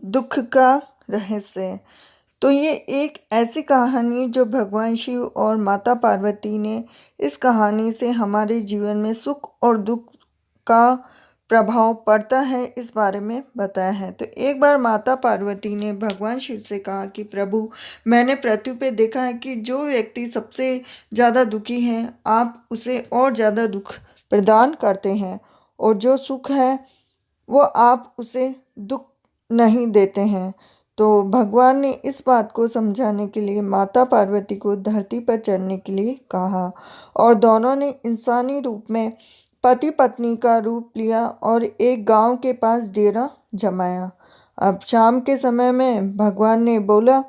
दुख का रहस्य। तो ये एक ऐसी कहानी जो भगवान शिव और माता पार्वती ने इस कहानी से हमारे जीवन में सुख और दुख का प्रभाव पड़ता है इस बारे में बताया है। तो एक बार माता पार्वती ने भगवान शिव से कहा कि प्रभु, मैंने पृथ्वी पे देखा है कि जो व्यक्ति सबसे ज़्यादा दुखी है आप उसे और ज़्यादा दुख प्रदान करते हैं, और जो सुख है वो आप उसे दुख नहीं देते हैं। तो भगवान ने इस बात को समझाने के लिए माता पार्वती को धरती पर चलने के लिए कहा, और दोनों ने इंसानी रूप में पति पत्नी का रूप लिया और एक गांव के पास डेरा जमाया। अब शाम के समय में भगवान ने बोला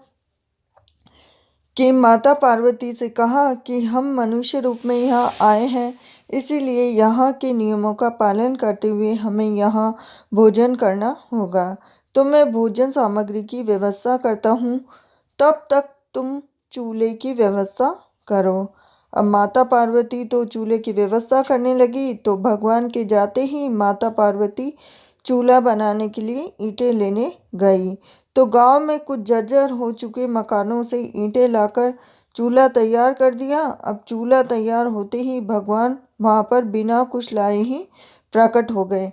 कि माता पार्वती से कहा कि हम मनुष्य रूप में यहाँ आए हैं, इसीलिए यहाँ के नियमों का पालन करते हुए हमें यहाँ भोजन करना होगा। तो मैं भोजन सामग्री की व्यवस्था करता हूँ, तब तक तुम चूल्हे की व्यवस्था करो। अब माता पार्वती तो चूल्हे की व्यवस्था करने लगी, तो भगवान के जाते ही माता पार्वती चूल्हा बनाने के लिए ईंटें लेने गई। तो गांव में कुछ जर्जर हो चुके मकानों से ईंटें लाकर चूल्हा तैयार कर दिया। अब चूल्हा तैयार होते ही भगवान वहां पर बिना कुछ लाए ही प्रकट हो गए।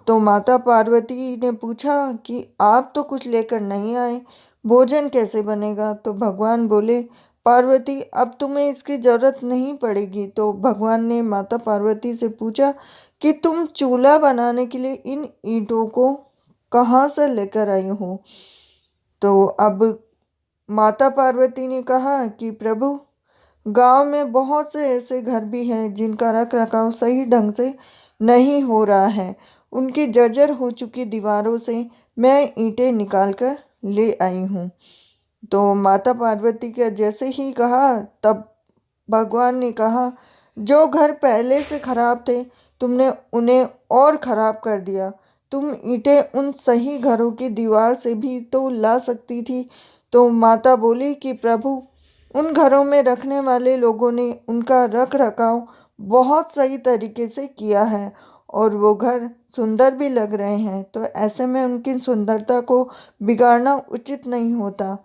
तो माता पार्वती ने पूछा कि आप तो कुछ लेकर नहीं आए, भोजन कैसे बनेगा? तो भगवान बोले, पार्वती अब तुम्हें इसकी ज़रूरत नहीं पड़ेगी। तो भगवान ने माता पार्वती से पूछा कि तुम चूल्हा बनाने के लिए इन ईंटों को कहाँ से लेकर आई हो? तो अब माता पार्वती ने कहा कि प्रभु, गांव में बहुत से ऐसे घर भी हैं जिनका रख रखाव सही ढंग से नहीं हो रहा है। उनकी जर्जर हो चुकी दीवारों से मैं ईंटें निकाल कर ले आई हूँ। तो माता पार्वती का जैसे ही कहा, तब भगवान ने कहा, जो घर पहले से खराब थे तुमने उन्हें और खराब कर दिया। तुम ईंटें उन सही घरों की दीवार से भी तो ला सकती थी। तो माता बोली कि प्रभु, उन घरों में रखने वाले लोगों ने उनका रख रखाव बहुत सही तरीके से किया है और वो घर सुंदर भी लग रहे हैं, तो ऐसे में उनकी सुंदरता को बिगाड़ना उचित नहीं होता।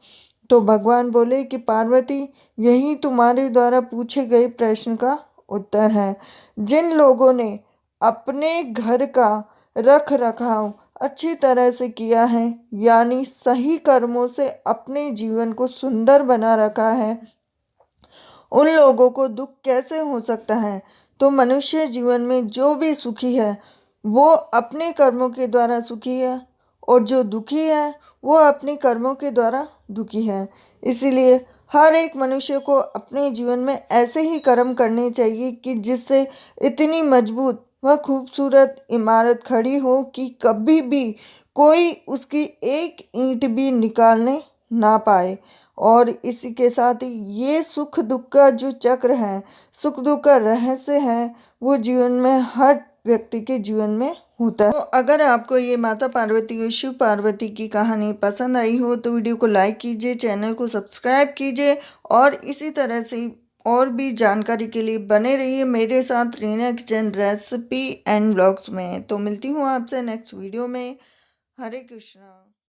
तो भगवान बोले कि पार्वती, यही तुम्हारे द्वारा पूछे गए प्रश्न का उत्तर है। जिन लोगों ने अपने घर का रख रखाव अच्छी तरह से किया है, यानी सही कर्मों से अपने जीवन को सुंदर बना रखा है, उन लोगों को दुख कैसे हो सकता है? तो मनुष्य जीवन में जो भी सुखी है वो अपने कर्मों के द्वारा सुखी है, और जो दुखी है वो अपने कर्मों के द्वारा दुखी है। इसीलिए हर एक मनुष्य को अपने जीवन में ऐसे ही कर्म करने चाहिए कि जिससे इतनी मजबूत व खूबसूरत इमारत खड़ी हो कि कभी भी कोई उसकी एक ईंट भी निकालने ना पाए। और इसी के साथ ही ये सुख दुख का जो चक्र है, सुख दुख का रहस्य है, वो जीवन में हर व्यक्ति के जीवन में होता है। तो अगर आपको ये माता पार्वती और शिव पार्वती की कहानी पसंद आई हो तो वीडियो को लाइक कीजिए, चैनल को सब्सक्राइब कीजिए, और इसी तरह से और भी जानकारी के लिए बने रहिए मेरे साथ Reena kitchen recipe and blogs में। तो मिलती हूँ आपसे नेक्स्ट वीडियो में। हरे कृष्णा।